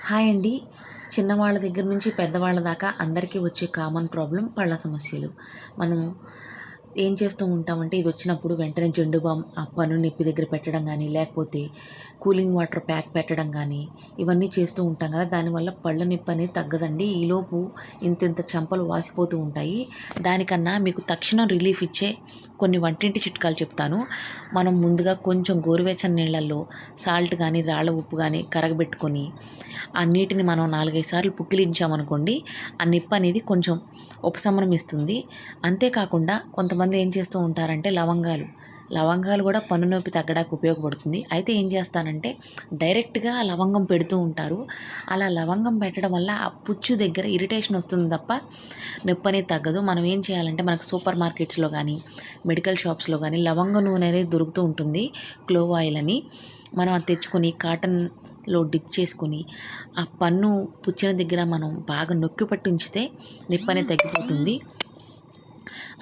Hi అండి. చిన్నవాళ్ళ దగ్గర నుంచి పెద్దవాళ్ళ దాకా అందరికీ వచ్చే కామన్ ప్రాబ్లం పళ్ళ సమస్యలు. మనం ఏం చేస్తూ ఉంటామంటే ఇది వచ్చినప్పుడు వెంటనే జెండు బామ్ ఆ పన్ను నొప్పి దగ్గర పెట్టడం గానీ, లేకపోతే కూలింగ్ వాటర్ ప్యాక్ పెట్టడం గానీ, ఇవన్నీ చేస్తూ ఉంటాం కదా! దానివల్ల పళ్ళ నొప్పి అనేది తగ్గదండి. ఈలోపు ఇంతింత చెంపలు వాసిపోతూ ఉంటాయి. దానికన్నా మీకు తక్షణం రిలీఫ్ ఇచ్చే కొన్ని వంటింటి చిట్కాలు చెప్తాను. మనం ముందుగా కొంచెం గోరువెచ్చని నీళ్ళల్లో సాల్ట్ గానీ, రాళ్ళ ఉప్పు గానీ కరగబెట్టుకొని ఆ నీటిని మనం 4, 5 సార్లు పుక్కిలించామనుకోండి, ఆ నొప్పి అనేది కొంచెం ఉపశమనం ఇస్తుంది. అంతేకాకుండా కొంతమంది ఏం చేస్తూ ఉంటారంటే లవంగాలు కూడా పన్ను నొప్పి తగ్గడానికి ఉపయోగపడుతుంది. అయితే ఏం చేస్తానంటే డైరెక్ట్‌గా లవంగం పెడుతూ ఉంటారు. అలా లవంగం పెట్టడం వల్ల ఆ పుచ్చు దగ్గర ఇరిటేషన్ వస్తుంది తప్ప నొప్పి అనేది తగ్గదు. మనం ఏం చేయాలంటే మనకు సూపర్ మార్కెట్స్‌లో గానీ, మెడికల్ షాప్స్‌లో గానీ లవంగ నూనె అనేది దొరుకుతూ ఉంటుంది. క్లోవ్ ఆయిల్ అని. మనం అది తెచ్చుకొని కాటన్‌లో డిప్ చేసుకొని ఆ పన్ను పుచ్చిన దగ్గర మనం బాగా నొక్కి పట్టి ఉంచితే నొప్పి అనేది తగ్గిపోతుంది.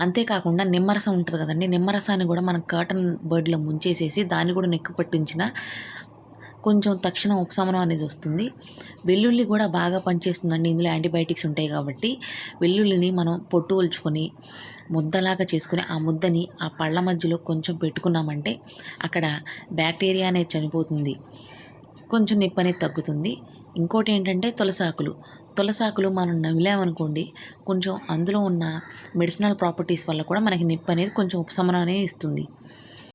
అంతేకాకుండా నిమ్మరసం ఉంటది కదండీ! నిమ్మరసాన్ని కూడా మనం కాటన్ బడ్‌లో ముంచేసేసి దాన్ని కూడా నొక్కి పట్టించినా కొంచెం తక్షణ ఉపశమనం అనేది వస్తుంది. వెల్లుల్లి కూడా బాగా పనిచేస్తుందండి. ఇందులో యాంటీబయాటిక్స్ ఉంటాయి కాబట్టి వెల్లుల్లిని మనం పొట్టు ఒలుచుకొని ముద్దలాగా చేసుకొని ఆ ముద్దని ఆ పళ్ళ మధ్యలో కొంచెం పెట్టుకున్నామంటే అక్కడ బ్యాక్టీరియా అనేది చనిపోతుంది. కొంచెం నొప్పి అనేది తగ్గుతుంది. ఇంకోటేంటంటే తులసాకులు మనం నమిలామనుకోండి, కొంచెం అందులో ఉన్న మెడిసినల్ ప్రాపర్టీస్ వల్ల కూడా మనకి నొప్పి అనేది కొంచెం ఉపశమనం అనేది ఇస్తుంది.